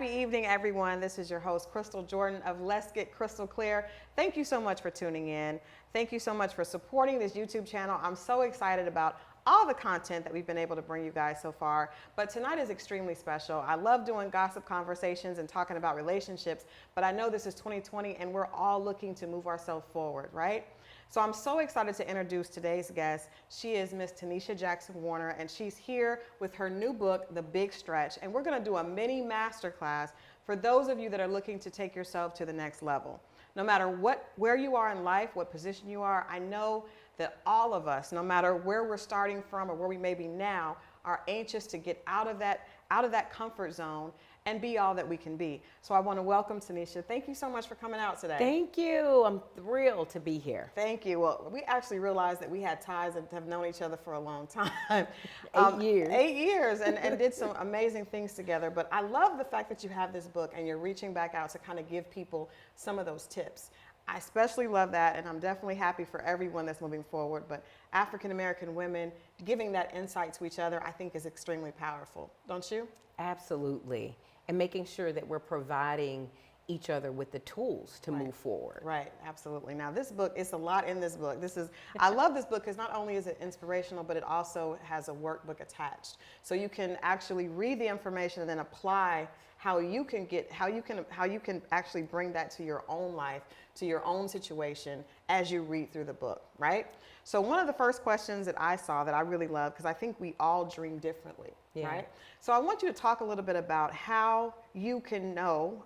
Happy evening, everyone. This is your host, Christal Jordan of Let's Get Crystal Clear. Thank you so much for tuning in. Thank you so much for supporting this YouTube channel. I'm so excited about all the content that we've been able to bring you guys so far. But tonight is extremely special. I love doing gossip conversations and talking about relationships, but I know this is 2020 and we're all looking to move ourselves forward, right? So I'm so excited to introduce today's guest. She is Miss Teneshia Jackson Warner, and she's here with her new book, The Big Stretch. And we're gonna do a mini masterclass for those of you that are looking to take yourself to the next level. No matter where you are in life, what position you are, I know that all of us, no matter where we're starting from or where we may be now, are anxious to get out of that comfort zone and be all that we can be. So I want to welcome Teneshia. Thank you so much for coming out today. Thank you. I'm thrilled to be here. Thank you. Well, we actually realized that we had ties and have known each other for a long time. 8 years. 8 years and did some amazing things together. But I love the fact that you have this book and you're reaching back out to kind of give people some of those tips. I especially love that, and I'm definitely happy for everyone that's moving forward. But African-American women giving that insight to each other, I think is extremely powerful. Don't you? Absolutely. And making sure that we're providing each other with the tools to move forward. Right, absolutely. Now this book, it's a lot in this book. I love this book because not only is it inspirational, but it also has a workbook attached. So you can actually read the information and then apply how you can actually bring that to your own life, to your own situation as you read through the book, right? So one of the first questions that I saw that I really love, because I think we all dream differently, right? So I want you to talk a little bit about how you can know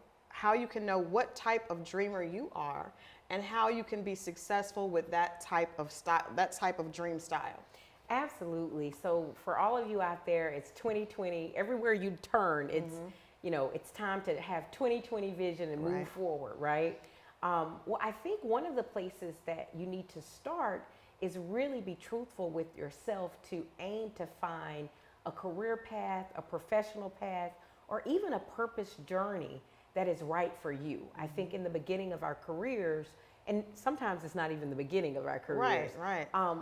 what type of dreamer you are and how you can be successful with that type of style, that type of dream style. Absolutely. So for all of you out there, it's 2020. Everywhere you turn, it's it's time to have 2020 vision and move forward, right? Well, I think one of the places that you need to start is really be truthful with yourself to aim to find a career path, a professional path, or even a purpose journey that is right for you. I think in the beginning of our careers, and sometimes it's not even the beginning of our careers,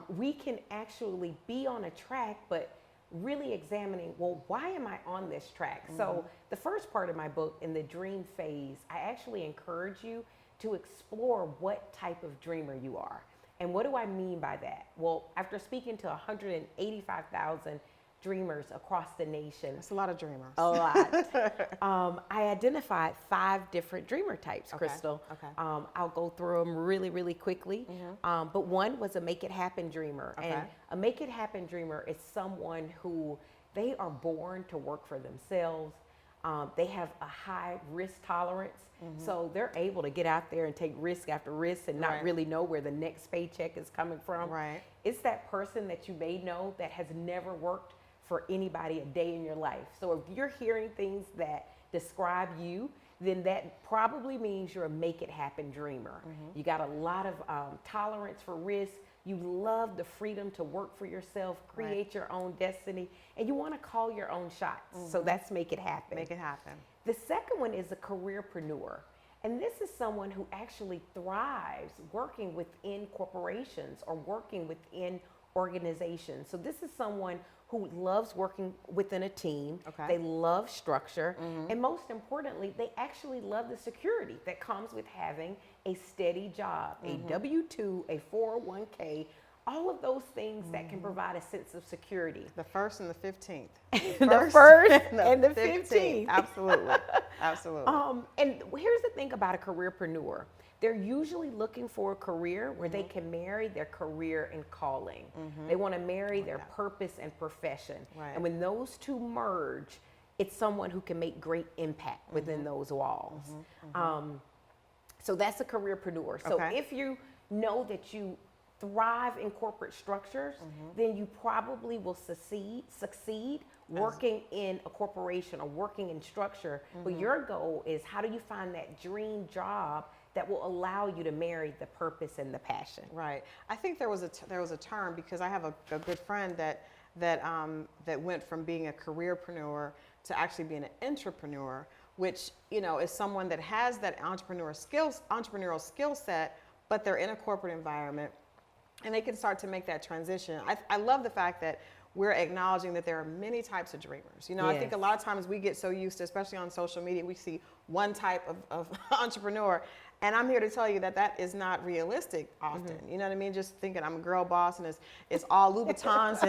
we can actually be on a track, but really examining, well, why am I on this track? So the first part of my book, in the dream phase, I actually encourage you to explore what type of dreamer you are. And what do I mean by that? Well, after speaking to 185,000 dreamers across the nation. That's a lot of dreamers. A lot. I identified 5 different dreamer types, Christal. Okay. I'll go through them really, really quickly. But one was a make it happen dreamer. Okay. And a make it happen dreamer is someone who they are born to work for themselves. They have a high risk tolerance. So they're able to get out there and take risk after risk and not really know where the next paycheck is coming from. It's that person that you may know that has never worked for anybody a day in your life. So if you're hearing things that describe you, then that probably means you're a make it happen dreamer. You got a lot of tolerance for risk. You love the freedom to work for yourself, create your own destiny, and you want to call your own shots. So that's make it happen. Make it happen. The second one is a careerpreneur. And this is someone who actually thrives working within corporations or working within organizations. So this is someone who loves working within a team. They love structure. And most importantly, they actually love the security that comes with having a steady job, a W-2, a 401k, all of those things that can provide a sense of security. The 1st and the 15th. The 1st and the 15th. Absolutely. Absolutely. And here's the thing about a careerpreneur. They're usually looking for a career where they can marry their career and calling. They want to marry their purpose and profession. And when those two merge, it's someone who can make great impact within those walls. So that's a careerpreneur. So if you know that you thrive in corporate structures, then you probably will succeed working in a corporation or working in structure. But your goal is, how do you find that dream job that will allow you to marry the purpose and the passion? Right. I think there was a term, because I have a good friend that went from being a careerpreneur to actually being an entrepreneur, which is someone that has that entrepreneurial skill set, but they're in a corporate environment and they can start to make that transition. I love the fact that we're acknowledging that there are many types of dreamers. You know, I think a lot of times we get so used to, especially on social media, we see one type of entrepreneur. And I'm here to tell you that that is not realistic often. You know what I mean? Just thinking I'm a girl boss and it's all Louboutins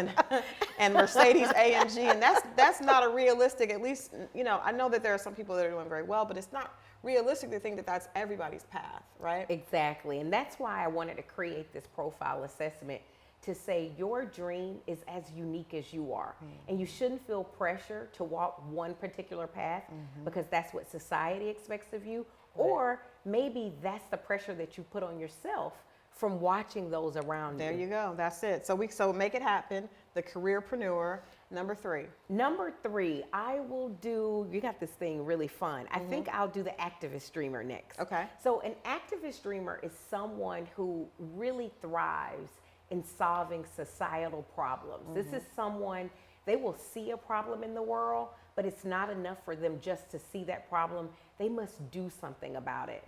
and Mercedes AMG, and that's not a realistic. At least, you know, I know that there are some people that are doing very well, but it's not realistic to think that that's everybody's path, right? Exactly, and that's why I wanted to create this profile assessment to say your dream is as unique as you are, and you shouldn't feel pressure to walk one particular path because that's what society expects of you. Or maybe that's the pressure that you put on yourself from watching those around you. There you go. That's it. So make it happen. The careerpreneur. Number 3. Number 3, I will do, you got this thing really fun. I think I'll do the activist dreamer next. Okay. So an activist dreamer is someone who really thrives in solving societal problems. This is someone, they will see a problem in the world, but it's not enough for them just to see that problem. They must do something about it.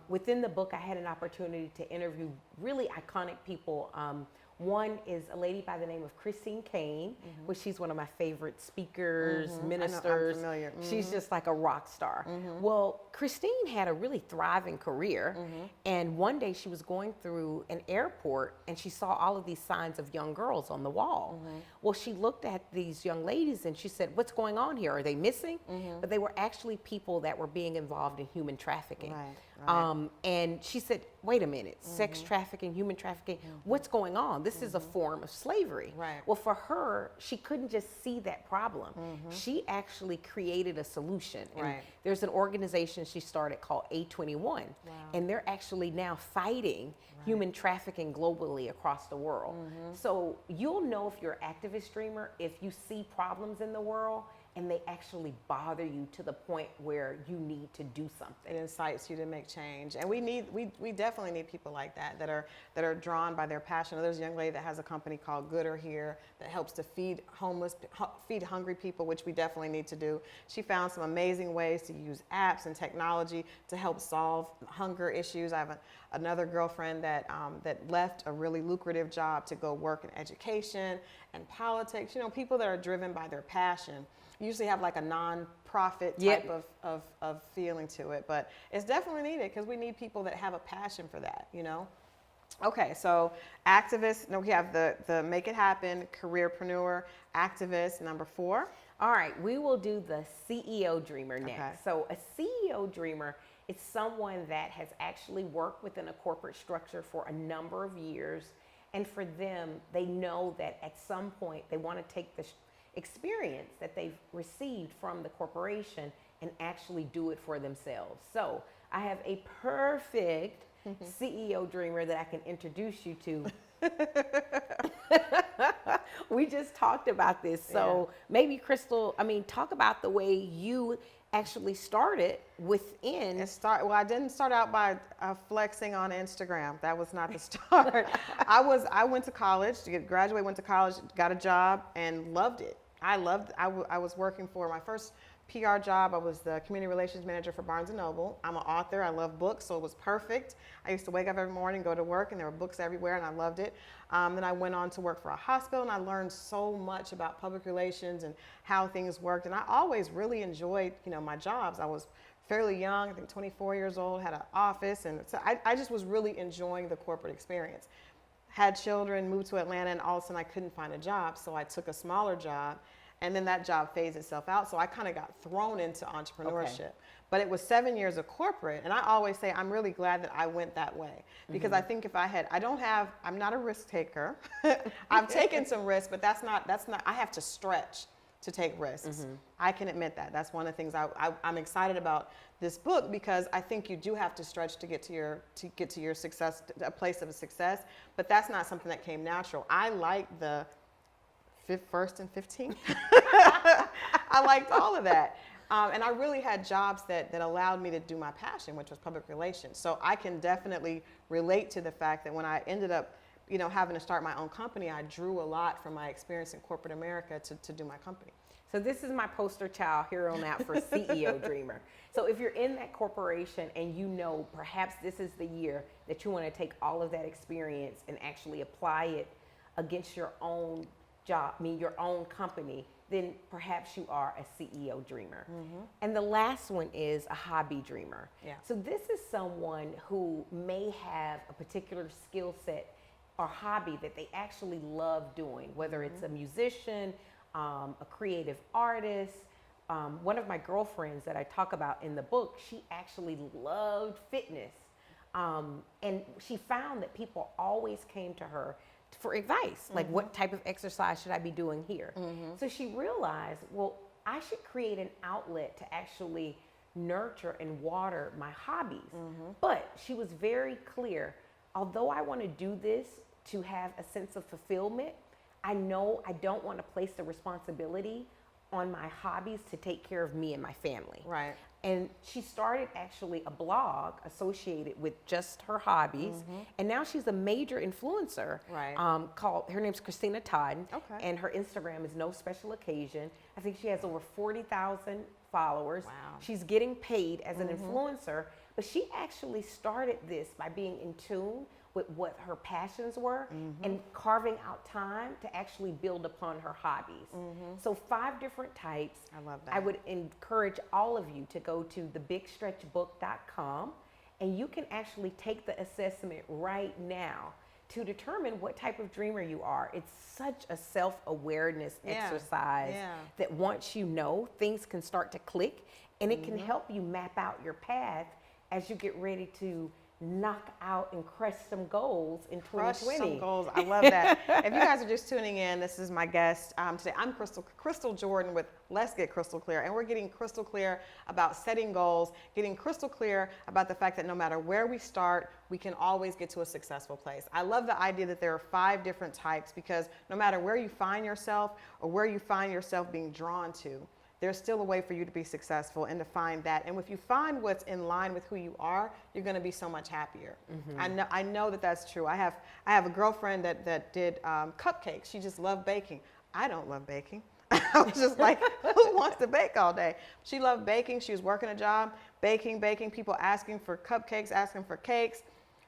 Within the book, I had an opportunity to interview really iconic people. One is a lady by the name of Christine Kane, which she's one of my favorite speakers, ministers. I'm familiar. She's just like a rock star. Well, Christine had a really thriving career, and one day she was going through an airport and she saw all of these signs of young girls on the wall. Well, she looked at these young ladies and she said, what's going on here? Are they missing? But they were actually people that were being involved in human trafficking. And she said, wait a minute, sex trafficking, human trafficking, what's going on? This is a form of slavery. Well, for her, she couldn't just see that problem. She actually created a solution. And there's an organization she started called A21. And they're actually now fighting human trafficking globally across the world. So you'll know if you're an activist dreamer if you see problems in the world and they actually bother you to the point where you need to do something. It incites you to make change, and we definitely need people like that that are drawn by their passion. There's a young lady that has a company called Gooder Here that helps to feed hungry people, which we definitely need to do. She found some amazing ways to use apps and technology to help solve hunger issues. I have another girlfriend that left a really lucrative job to go work in education and politics. You know, people that are driven by their passion usually have like a non-profit type of feeling to it, but it's definitely needed because we need people that have a passion for that, you know? Okay, so activist, no, we have the make it happen, careerpreneur, activist, number 4. All right, we will do the CEO dreamer next. So a CEO dreamer is someone that has actually worked within a corporate structure for a number of years, and for them, they know that at some point they want to take the experience that they've received from the corporation and actually do it for themselves. So I have a perfect CEO dreamer that I can introduce you to. We just talked about this. So maybe Christal, talk about the way you actually started within. Well, I didn't start out by flexing on Instagram. That was not the start. I went to college, graduated, went to college, got a job, and loved it. I was working for my first PR job. I was the community relations manager for Barnes & Noble. I'm an author. I love books, so it was perfect. I used to wake up every morning, go to work, and there were books everywhere, and I loved it. Then I went on to work for a hospital, and I learned so much about public relations and how things worked. And I always really enjoyed, my jobs. I was fairly young, I think 24 years old, had an office, and so I just was really enjoying the corporate experience. Had children, moved to Atlanta, and all of a sudden I couldn't find a job, so I took a smaller job, and then that job phased itself out, so I kind of got thrown into entrepreneurship. But it was 7 years of corporate, and I always say I'm really glad that I went that way, because I think if I had, I'm not a risk taker. I've taken some risks, but that's not, I have to stretch to take risks. I can admit that. That's one of the things I'm excited about this book, because I think you do have to stretch to get to your success, a place of success. But that's not something that came natural. I like the first and 15th. I liked all of that. And I really had jobs that allowed me to do my passion, which was public relations. So I can definitely relate to the fact that when I ended up having to start my own company, I drew a lot from my experience in corporate America to do my company. So this is my poster child here on out for CEO dreamer. So if you're in that corporation and perhaps this is the year that you want to take all of that experience and actually apply it against your own job, your own company, then perhaps you are a CEO dreamer. And the last one is a hobby dreamer. Yeah. So this is someone who may have a particular skill set or hobby that they actually love doing, whether it's a musician, a creative artist. One of my girlfriends that I talk about in the book, she actually loved fitness. And she found that people always came to her for advice, like what type of exercise should I be doing here? So she realized, well, I should create an outlet to actually nurture and water my hobbies. But she was very clear, although I want to do this to have a sense of fulfillment, I know I don't want to place the responsibility on my hobbies to take care of me and my family. Right. And she started actually a blog associated with just her hobbies. And now she's a major influencer. Right. Her name's Christina Todd. Okay. And her Instagram is No Special Occasion. I think she has over 40,000 followers. Wow. She's getting paid as an influencer, but she actually started this by being in tune with what her passions were and carving out time to actually build upon her hobbies. So 5 different types. I love that. I would encourage all of you to go to thebigstretchbook.com and you can actually take the assessment right now to determine what type of dreamer you are. It's such a self-awareness exercise that once you know, things can start to click and it can help you map out your path as you get ready to knock out and crush some goals in 2020. Crush some goals. I love that. If you guys are just tuning in, this is my guest today. I'm Christal Jordan with Let's Get Crystal Clear, and we're getting crystal clear about setting goals, getting crystal clear about the fact that no matter where we start, we can always get to a successful place. I love the idea that there are 5 different types, because no matter where you find yourself or where you find yourself being drawn to, there's still a way for you to be successful and to find that. And if you find what's in line with who you are, you're going to be so much happier. I know that that's true. I have a girlfriend that did cupcakes. She just loved baking. I don't love baking. I was just like, who wants to bake all day? She loved baking. She was working a job, baking, people asking for cupcakes, asking for cakes.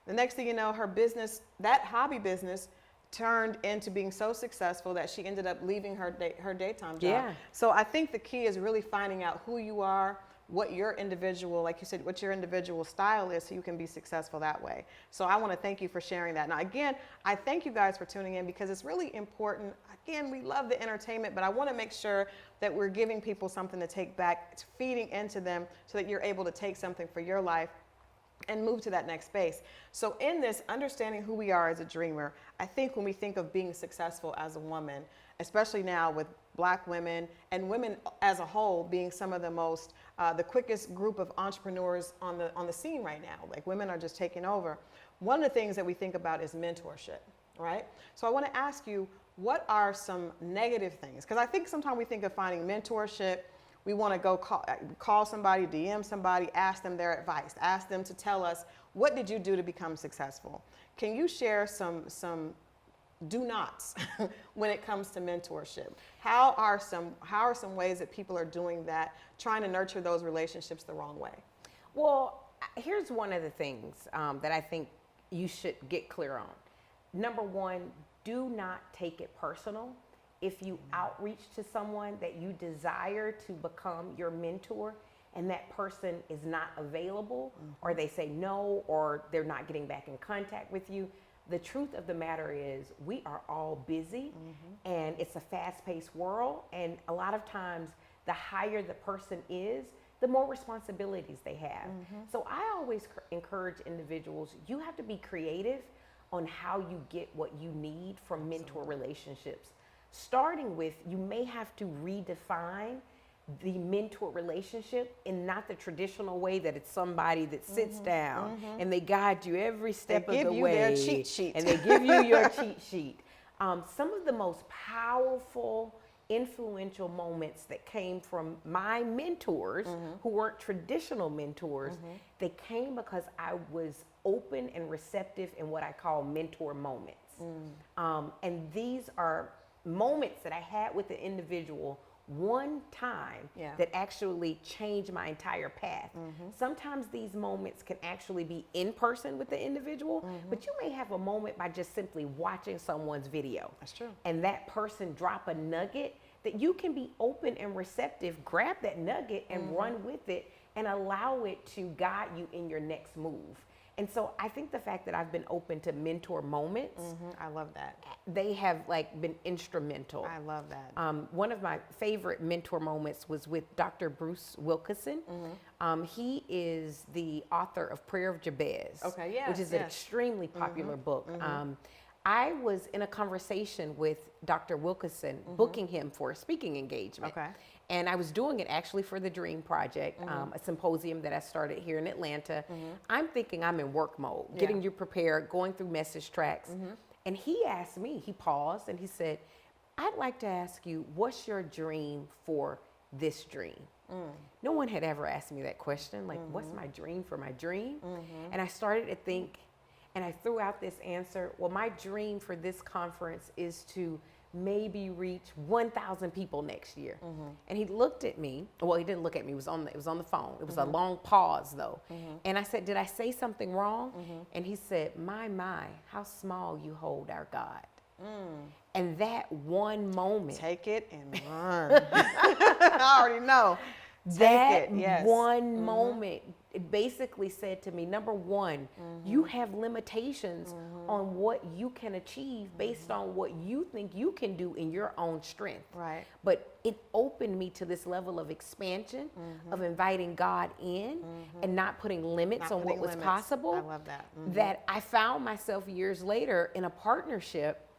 The next thing you know, her business, that hobby business, turned into being so successful that she ended up leaving her daytime job. Yeah. So I think the key is really finding out who you are, what your individual, like you said, what your individual style is, so you can be successful that way. So I want to thank you for sharing that. Now, again, I thank you guys for tuning in, because it's really important. Again, we love the entertainment, but I want to make sure that we're giving people something to take back. It's feeding into them so that you're able to take something for your life and move to that next space. So in this, understanding who we are as a dreamer, I think when we think of being successful as a woman, especially now with Black women and women as a whole being some of the most, the quickest group of entrepreneurs on the scene right now, like women are just taking over. One of the things that we think about is mentorship, right? So I want to ask you, what are some negative things? Because I think sometimes we think of finding mentorship, we want to go call somebody, DM somebody, ask them their advice, ask them to tell us, what did you do to become successful? Can you share some do nots when it comes to mentorship? How are some ways that people are doing that, trying to nurture those relationships the wrong way? Well, here's one of the things that I think you should get clear on. Number 1, do not take it personal. If you outreach to someone that you desire to become your mentor and that person is not available, or they say no, or they're not getting back in contact with you, the truth of the matter is we are all busy and it's a fast-paced world, and a lot of times the higher the person is, the more responsibilities they have. So I always encourage individuals, you have to be creative on how you get what you need from mentor relationships. Starting with, you may have to redefine the mentor relationship in not the traditional way that it's somebody that sits down and they guide you every step of the way. They give you their cheat sheet. And they give you your cheat sheet. Some of the most powerful, influential moments that came from my mentors, who weren't traditional mentors, they came because I was open and receptive in what I call mentor moments. And these are moments that I had with the individual one time that actually changed my entire path. Sometimes these moments can actually be in person with the individual, but you may have a moment by just simply watching someone's video. That's true. And that person drop a nugget that you can be open and receptive, grab that nugget and run with it and allow it to guide you in your next move. And so I think the fact that I've been open to mentor moments, I love that. they have like been instrumental. I love that. One of my favorite mentor moments was with Dr. Bruce Wilkinson. He is the author of Prayer of Jabez, which is an extremely popular book. I was in a conversation with Dr. Wilkinson, booking him for a speaking engagement. And I was doing it actually for the Dream Project, a symposium that I started here in Atlanta. I'm thinking I'm in work mode, getting you prepared, going through message tracks. And he asked me, he paused and he said, I'd like to ask you, what's your dream for this dream? No one had ever asked me that question, like, what's my dream for my dream? And I started to think, and I threw out this answer, well, my dream for this conference is to maybe reach 1,000 people next year. And he looked at me. Well, he didn't look at me. It was on the phone. It was a long pause, though. And I said, did I say something wrong? And he said, my, how small you hold our God. And that one moment. Take it and run. I already know. That one moment, it basically said to me, number one, you have limitations on what you can achieve based on what you think you can do in your own strength. Right. But it opened me to this level of expansion, of inviting God in and not putting limits on what was possible. I love that. That I found myself years later in a partnership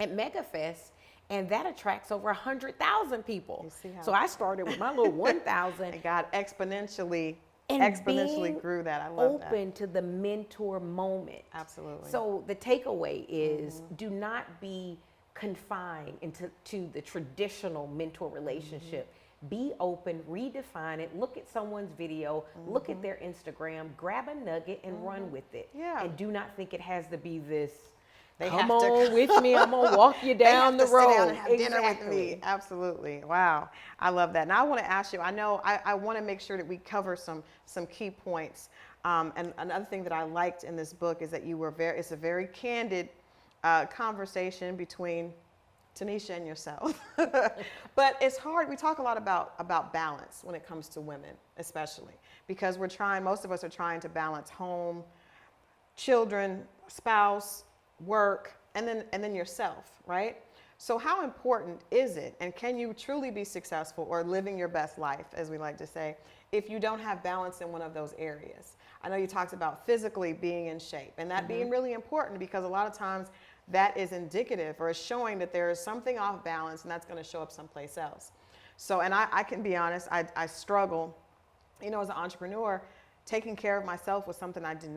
at MegaFest. And that attracts over 100,000 people. So I started with my little 1,000. And God exponentially grew that. I love that. Open to the mentor moment. Absolutely. So the takeaway is do not be confined to the traditional mentor relationship. Be open, redefine it, look at someone's video, look at their Instagram, grab a nugget and run with it. And do not think it has to be this, come on with me, I'm gonna walk you down the road. Sit down and have dinner with me. Absolutely. Wow. I love that. Now I want to ask you, I know I want to make sure that we cover some key points. And another thing that I liked in this book is that it's a very candid conversation between Teneshia and yourself. But it's hard. We talk a lot about balance when it comes to women, especially because most of us are trying to balance home, children, spouse, work, and then yourself, right? So how important is it, and can you truly be successful or living your best life, as we like to say, if you don't have balance in one of those areas? I know you talked about physically being in shape, and that being really important because a lot of times that is indicative or is showing that there is something off balance, and that's going to show up someplace else. So, and I can be honest, I struggle, as an entrepreneur. Taking care of myself was something I did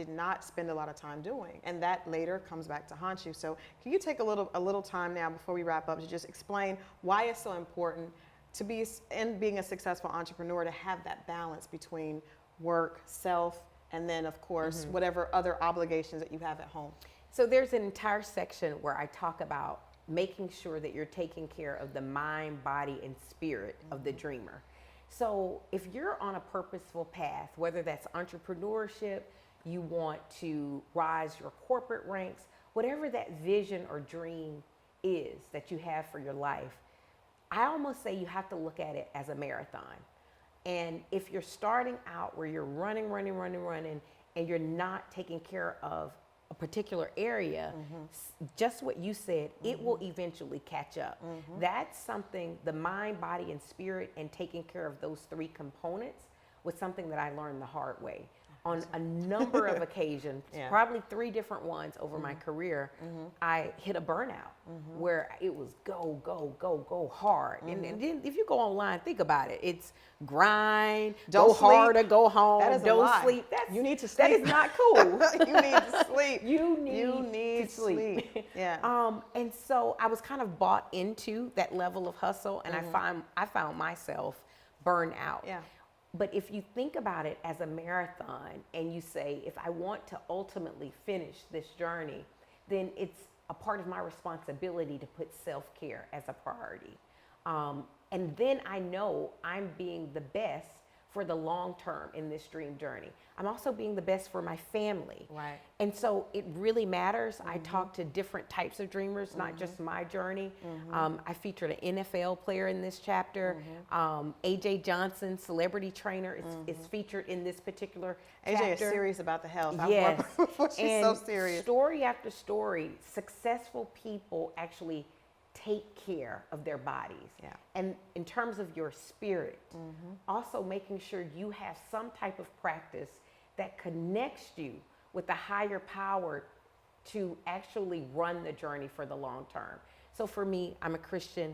not spend a lot of time doing, and that later comes back to haunt you. So can you take a little time now before we wrap up to just explain why it's so important to be in being a successful entrepreneur to have that balance between work, self, and then of course whatever other obligations that you have at home? So there's an entire section where I talk about making sure that you're taking care of the mind, body, and spirit of the dreamer. So if you're on a purposeful path, whether that's entrepreneurship, you want to rise your corporate ranks, whatever that vision or dream is that you have for your life, I almost say you have to look at it as a marathon. And if you're starting out where you're running, and you're not taking care of a particular area, just what you said, it will eventually catch up. That's something, the mind, body, and spirit, and taking care of those three components was something that I learned the hard way. On a number of occasions, probably 3 different ones over my career, I hit a burnout where it was go hard. And then if you go online, think about it. It's grind, go hard or go home, don't sleep. You need to sleep. That is not cool. You need to sleep. You need to sleep. Yeah. And so I was kind of bought into that level of hustle, and I found myself burned out. Yeah. But if you think about it as a marathon and you say, if I want to ultimately finish this journey, then it's a part of my responsibility to put self-care as a priority. And then I know I'm being the best for the long term in this dream journey. I'm also being the best for my family. Right. And so it really matters. I talk to different types of dreamers, not just my journey. I featured an NFL player in this chapter. AJ Johnson, celebrity trainer, is featured in this particular chapter. AJ is serious about the health. Yes. I've worked with her before. She's so serious. Story after story, successful people actually take care of their bodies. Yeah. And in terms of your spirit, also making sure you have some type of practice that connects you with the higher power to actually run the journey for the long term. So for me, I'm a Christian.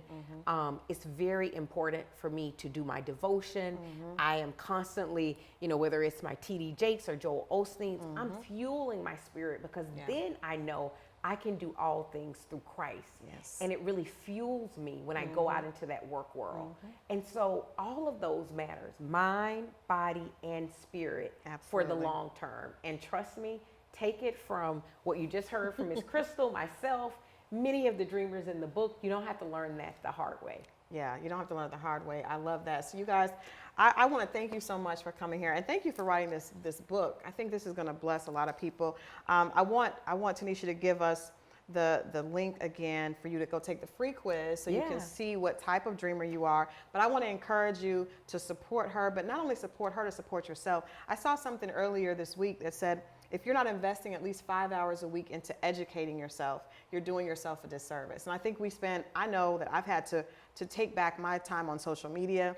It's very important for me to do my devotion. I am constantly, whether it's my TD Jakes or Joel Osteen's, I'm fueling my spirit because then I know I can do all things through Christ. Yes. And it really fuels me when I go out into that work world. And so all of those matters, mind, body, and spirit for the long term. And trust me, take it from what you just heard from Ms. Christal, myself, many of the dreamers in the book. You don't have to learn that the hard way. Yeah, you don't have to learn it the hard way. I love that. So you guys, I want to thank you so much for coming here, and thank you for writing this book. I think this is going to bless a lot of people. I want Teneshia to give us the link again for you to go take the free quiz so you can see what type of dreamer you are. But I want to encourage you to support her, but not only support her, to support yourself. I saw something earlier this week that said, if you're not investing at least 5 hours a week into educating yourself, you're doing yourself a disservice. And I think I know that I've had to take back my time on social media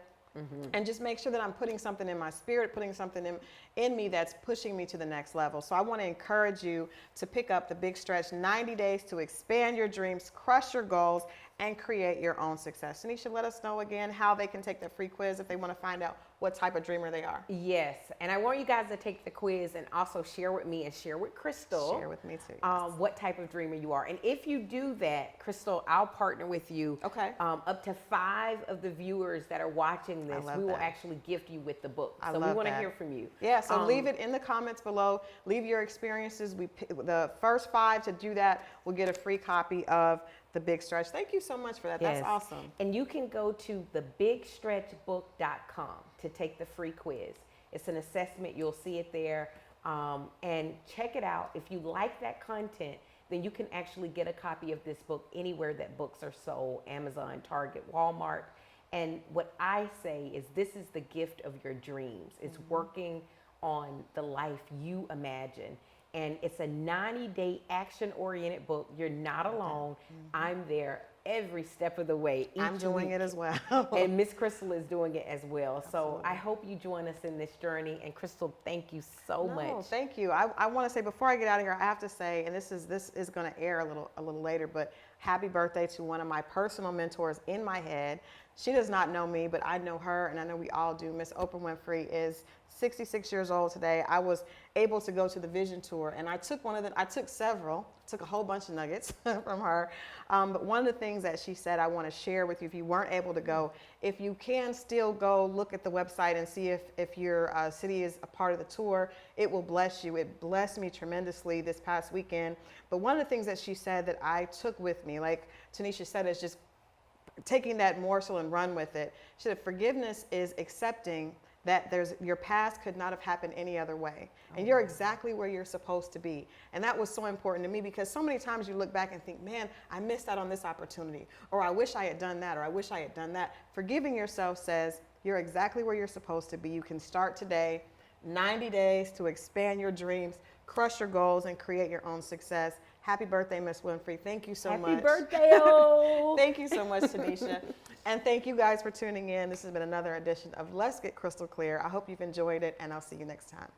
and just make sure that I'm putting something in my spirit, putting something in me that's pushing me to the next level. So I want to encourage you to pick up the Big Stretch 90 Days to Expand Your Dreams, Crush Your Goals, and Create Your Own Success. Teneshia, let us know again how they can take the free quiz if they want to find out what type of dreamer they are. Yes, and I want you guys to take the quiz and also share with me and share with Christal. Share with me too. What type of dreamer you are. And if you do that, Christal, I'll partner with you. Okay. Up to 5 of the viewers that are watching this, we will actually gift you with the book. So we want to hear from you. Yeah, so leave it in the comments below. Leave your experiences. The first 5 to do that will get a free copy of The Big Stretch. Thank you so much for that. Yes. That's awesome. And you can go to thebigstretchbook.com to take the free quiz. It's an assessment. You'll see it there. And check it out. If you like that content, then you can actually get a copy of this book anywhere that books are sold, Amazon, Target, Walmart. And what I say is this is the gift of your dreams. It's working on the life you imagine. And it's a 90-day action-oriented book. You're not alone. I'm there every step of the way. I'm doing it as well. And Miss Christal is doing it as well. So I hope you join us in this journey. And Christal, thank you so much. Thank you. I want to say, before I get out of here, I have to say, and this is going to air a little later, but happy birthday to one of my personal mentors in my head. She does not know me, but I know her, and I know we all do. Miss Oprah Winfrey is 66 years old today. I was able to go to the Vision Tour, and I took took a whole bunch of nuggets from her. But one of the things that she said I want to share with you, if you weren't able to go, if you can still go look at the website and see if your city is a part of the tour, it will bless you. It blessed me tremendously this past weekend. But one of the things that she said that I took with me, like Teneshia said, is just taking that morsel and run with it. She said forgiveness is accepting that your past could not have happened any other way. And you're exactly where you're supposed to be. And that was so important to me, because so many times you look back and think, man, I missed out on this opportunity, or I wish I had done that, or I wish I had done that. Forgiving yourself says you're exactly where you're supposed to be. You can start today, 90 days to expand your dreams, crush your goals, and create your own success. Happy birthday, Miss Winfrey. Thank you so much. Happy birthday-o! Thank you so much, Teneshia. And thank you guys for tuning in. This has been another edition of Let's Get Crystal Clear. I hope you've enjoyed it, and I'll see you next time.